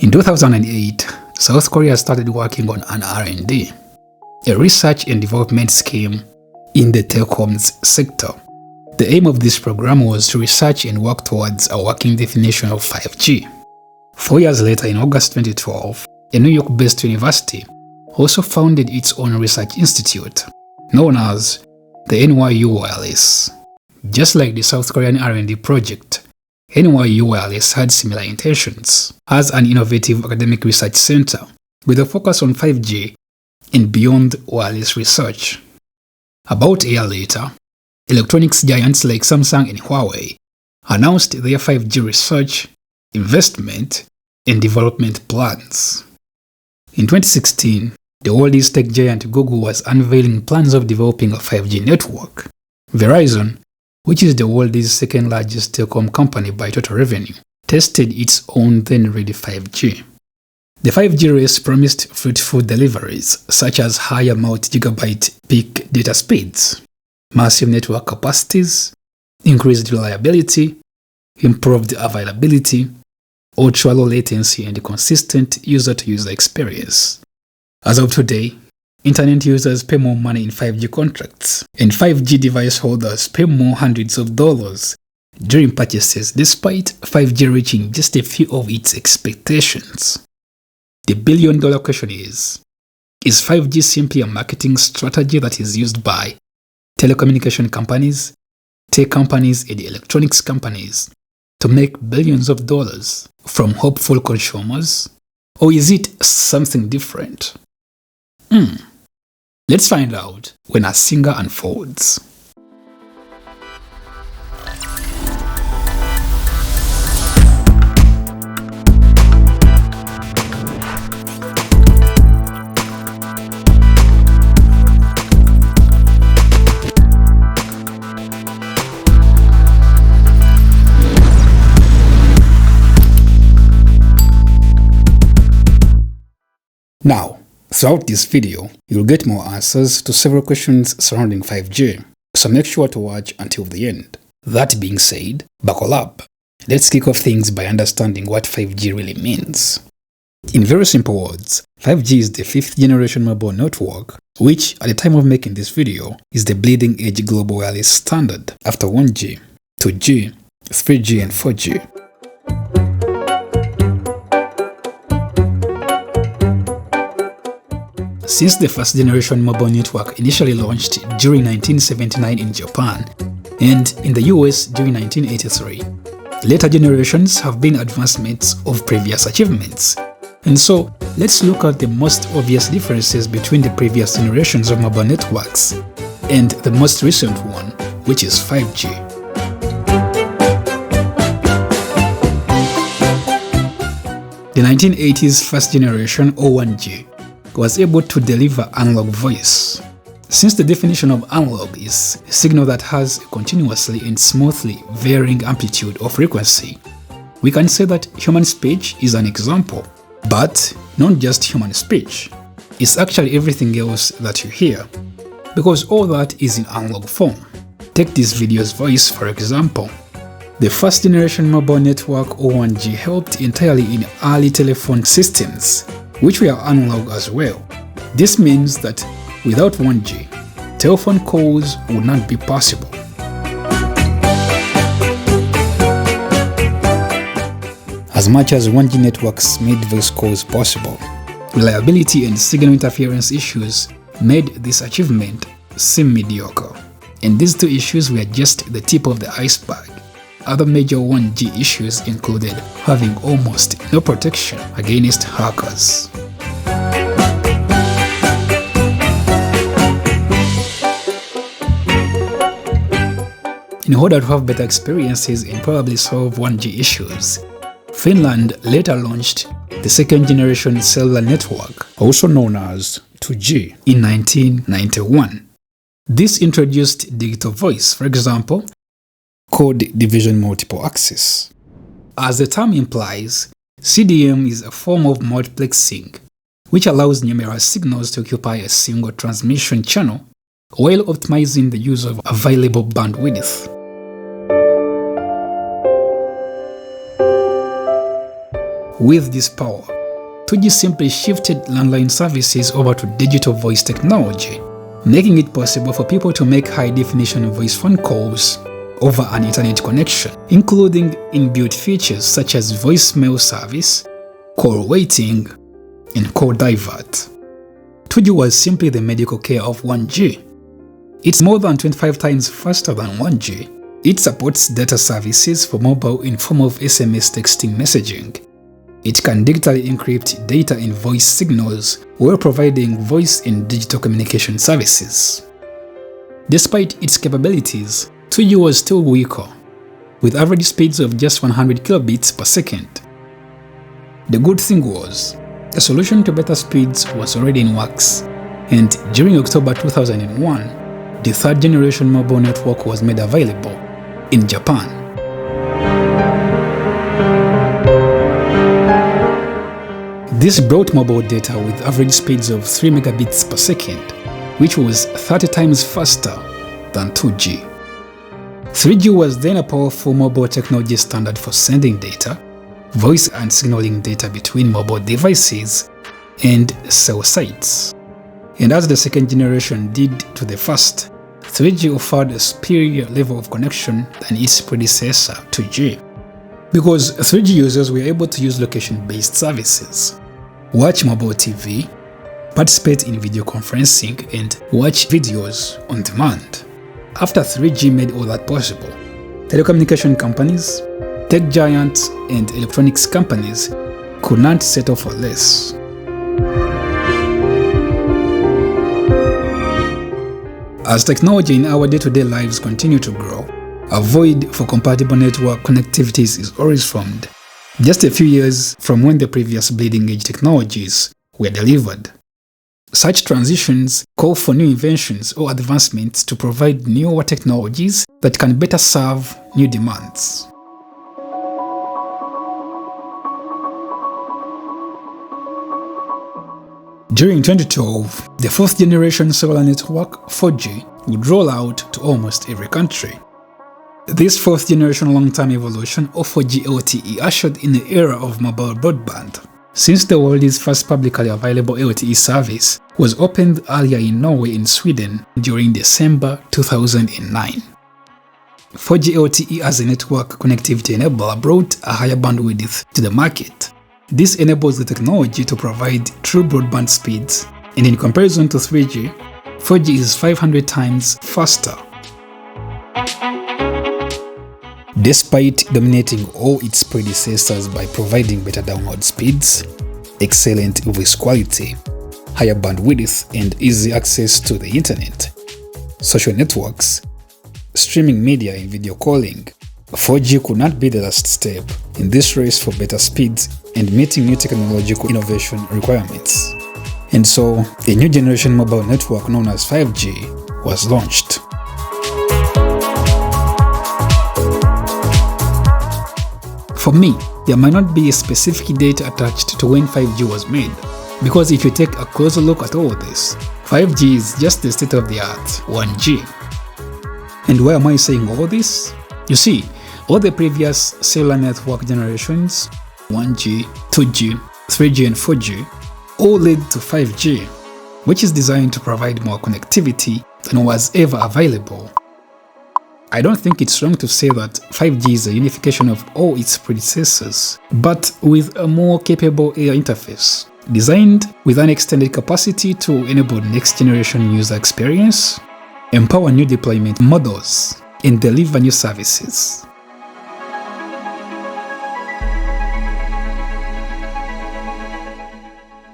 In 2008, South Korea started working on an R&D, a research and development scheme in the telecoms sector. The aim of this program was to research and work towards a working definition of 5G. 4 years later, in August 2012, a New York-based university also founded its own research institute, known as the NYU Wireless. Just like the South Korean R&D project, NYU Wireless had similar intentions as an innovative academic research center with a focus on 5G and beyond wireless research. About a year later, electronics giants like Samsung and Huawei announced their 5G research, investment, and development plans. In 2016, the world's tech giant Google was unveiling plans of developing a 5G network. Verizon, which is the world's second largest telecom company by total revenue, tested its own then-ready 5G. The 5G race promised fruitful deliveries such as higher multi-gigabyte peak data speeds, massive network capacities, increased reliability, improved availability, ultra-low latency, and consistent user-to-user experience. As of today, internet users pay more money in 5G contracts, and 5G device holders pay more hundreds of dollars during purchases despite 5G reaching just a few of its expectations. The billion-dollar question is 5G simply a marketing strategy that is used by telecommunication companies, tech companies, and electronics companies to make billions of dollars from hopeful consumers? Or is it something different? Let's find out when our singer unfolds. Now, throughout this video, you'll get more answers to several questions surrounding 5G, so make sure to watch until the end. That being said, buckle up. Let's kick off things by understanding what 5G really means. In very simple words, 5G is the 5th generation mobile network, which, at the time of making this video, is the bleeding-edge global wireless standard after 1G, 2G, 3G, and 4G. Since the first generation mobile network initially launched during 1979 in Japan and in the US during 1983, later generations have been advancements of previous achievements. And so, let's look at the most obvious differences between the previous generations of mobile networks and the most recent one, which is 5G. The 1980s first generation, or 1G, was able to deliver analog voice. Since the definition of analog is a signal that has a continuously and smoothly varying amplitude or frequency, we can say that human speech is an example. But not just human speech, it's actually everything else that you hear, because all that is in analog form. Take this video's voice for example. The first generation mobile network, or 1G, helped entirely in early telephone systems, which were analog as well. This means that without 1G, telephone calls would not be possible. As much as 1G networks made voice calls possible, reliability and signal interference issues made this achievement seem mediocre. And these two issues were just the tip of the iceberg. Other major 1G issues included having almost no protection against hackers. In order to have better experiences and probably solve 1G issues, Finland later launched the second generation cellular network, also known as 2G, in 1991. This introduced digital voice, for example, code division multiple access. As the term implies, CDM is a form of multiplexing, which allows numerous signals to occupy a single transmission channel while optimizing the use of available bandwidth. With this power, 2G simply shifted landline services over to digital voice technology, making it possible for people to make high-definition voice phone calls over an internet connection, including inbuilt features such as voicemail service, call waiting, and call divert. 2G was simply the medical care of 1G. It's more than 25 times faster than 1G. It supports data services for mobile in form of SMS texting messaging. It can digitally encrypt data and voice signals while providing voice and digital communication services. Despite its capabilities, 2G was still weaker, with average speeds of just 100 kilobits per second. The good thing was, a solution to better speeds was already in works, and during October 2001, the third generation mobile network was made available in Japan. This brought mobile data with average speeds of 3 megabits per second, which was 30 times faster than 2G. 3G was then a powerful mobile technology standard for sending data, voice and signaling data between mobile devices and cell sites. And as the second generation did to the first, 3G offered a superior level of connection than its predecessor, 2G. Because 3G users were able to use location-based services, watch mobile TV, participate in video conferencing, and watch videos on demand. After 3G made all that possible, telecommunication companies, tech giants, and electronics companies could not settle for less. As technology in our day-to-day lives continue to grow, a void for compatible network connectivities is always formed, just a few years from when the previous bleeding-edge technologies were delivered. Such transitions call for new inventions or advancements to provide newer technologies that can better serve new demands. During 2012, the fourth generation cellular network, 4G, would roll out to almost every country. This fourth generation long-term evolution of 4G LTE ushered in the era of mobile broadband, since the world's first publicly available LTE service was opened earlier in Norway and Sweden during December 2009. 4G LTE as a network connectivity enabler brought a higher bandwidth to the market. This enables the technology to provide true broadband speeds, and in comparison to 3G, 4G is 500 times faster. Despite dominating all its predecessors by providing better download speeds, excellent voice quality, higher bandwidth, and easy access to the internet, social networks, streaming media and video calling, 4G could not be the last step in this race for better speeds and meeting new technological innovation requirements. And so, a new generation mobile network known as 5G was launched. For me, there might not be a specific date attached to when 5G was made, because if you take a closer look at all this, 5G is just the state of the art 1G. And why am I saying all this? You see, all the previous cellular network generations, 1G, 2G, 3G and 4G, all led to 5G, which is designed to provide more connectivity than was ever available. I don't think it's wrong to say that 5G is a unification of all its predecessors, but with a more capable AI interface, designed with an extended capacity to enable next-generation user experience, empower new deployment models, and deliver new services.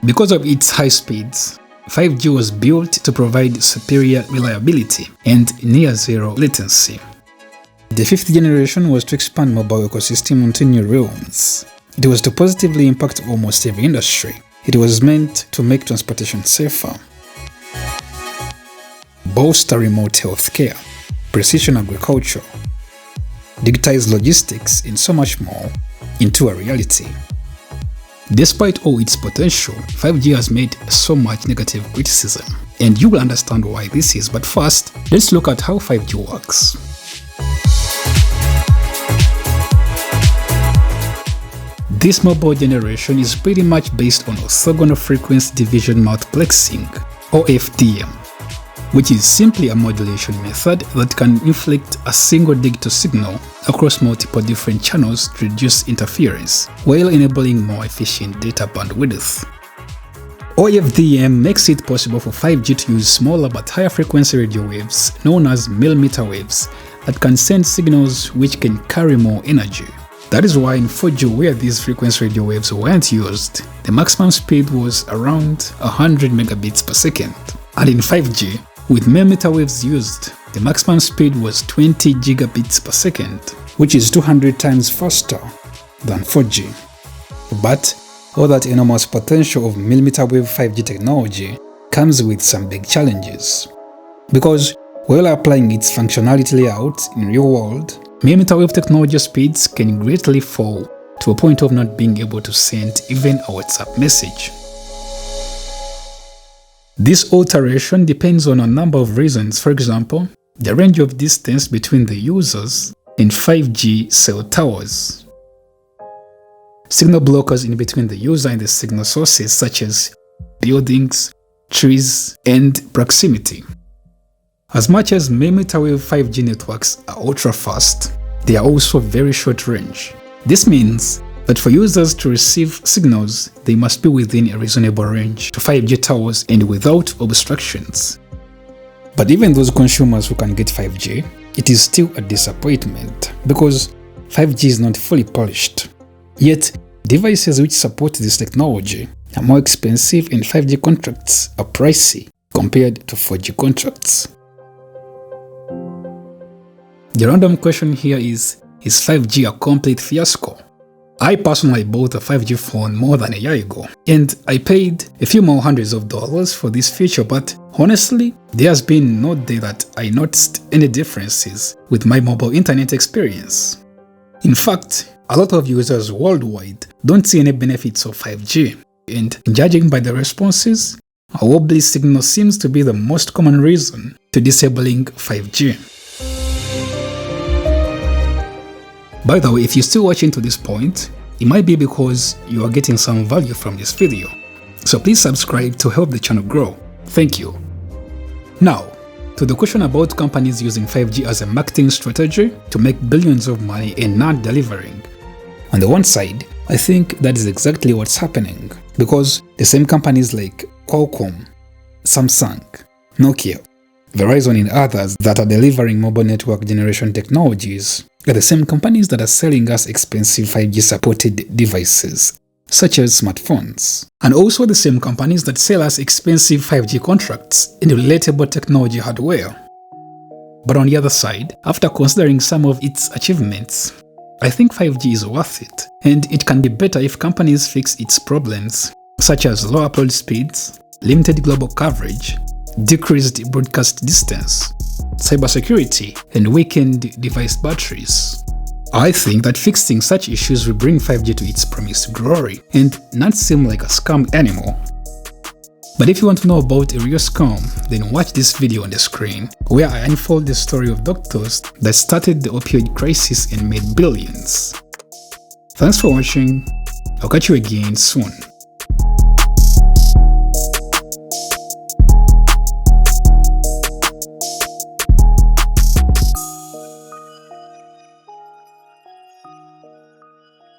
Because of its high speeds, 5G was built to provide superior reliability and near-zero latency. The fifth generation was to expand mobile ecosystem into new realms. It was to positively impact almost every industry. It was meant to make transportation safer, bolster remote healthcare, precision agriculture, digitize logistics, and so much more into a reality. Despite all its potential, 5G has made so much negative criticism, and you will understand why this is. But first, let's look at how 5G works. This mobile generation is pretty much based on orthogonal frequency division multiplexing, or FDM, which is simply a modulation method that can inflict a single digital signal across multiple different channels to reduce interference, while enabling more efficient data bandwidth. OFDM makes it possible for 5G to use smaller but higher frequency radio waves known as millimeter waves that can send signals which can carry more energy. That is why in 4G, where these frequency radio waves weren't used, the maximum speed was around 100 megabits per second. And in 5G, with millimeter waves used, the maximum speed was 20 gigabits per second, which is 200 times faster than 4G. But all that enormous potential of millimeter wave 5G technology comes with some big challenges. Because while applying its functionality layout in real world, millimeter wave technology speeds can greatly fall to a point of not being able to send even a WhatsApp message. This alteration depends on a number of reasons. For example, the range of distance between the users in 5G cell towers, signal blockers in between the user and the signal sources such as buildings, trees, and proximity. As much as millimeter wave 5G networks are ultra fast, they are also very short range. This means that for users to receive signals, they must be within a reasonable range to 5G towers and without obstructions. But even those consumers who can get 5G, it is still a disappointment because 5G is not fully polished. Yet, devices which support this technology are more expensive and 5G contracts are pricey compared to 4G contracts. The random question here is 5G a complete fiasco? I personally bought a 5G phone more than a year ago, and I paid a few more hundreds of dollars for this feature, but honestly, there has been no day that I noticed any differences with my mobile internet experience. In fact, a lot of users worldwide don't see any benefits of 5G, and judging by the responses, a wobbly signal seems to be the most common reason to disabling 5G. By the way, if you're still watching to this point, it might be because you are getting some value from this video. So please subscribe to help the channel grow. Thank you. Now, to the question about companies using 5G as a marketing strategy to make billions of money and not delivering. On the one side, I think that is exactly what's happening, because the same companies like Qualcomm, Samsung, Nokia, Verizon and others that are delivering mobile network generation technologies are the same companies that are selling us expensive 5G supported devices, such as smartphones, and also the same companies that sell us expensive 5G contracts and relatable technology hardware. But on the other side, after considering some of its achievements, I think 5G is worth it, and it can be better if companies fix its problems, such as low upload speeds, limited global coverage, decreased broadcast distance, cybersecurity, and weakened device batteries. I think that fixing such issues will bring 5G to its promised glory and not seem like a scam anymore. But if you want to know about a real scam, then watch this video on the screen where I unfold the story of doctors that started the opioid crisis and made billions. Thanks for watching. I'll catch you again soon.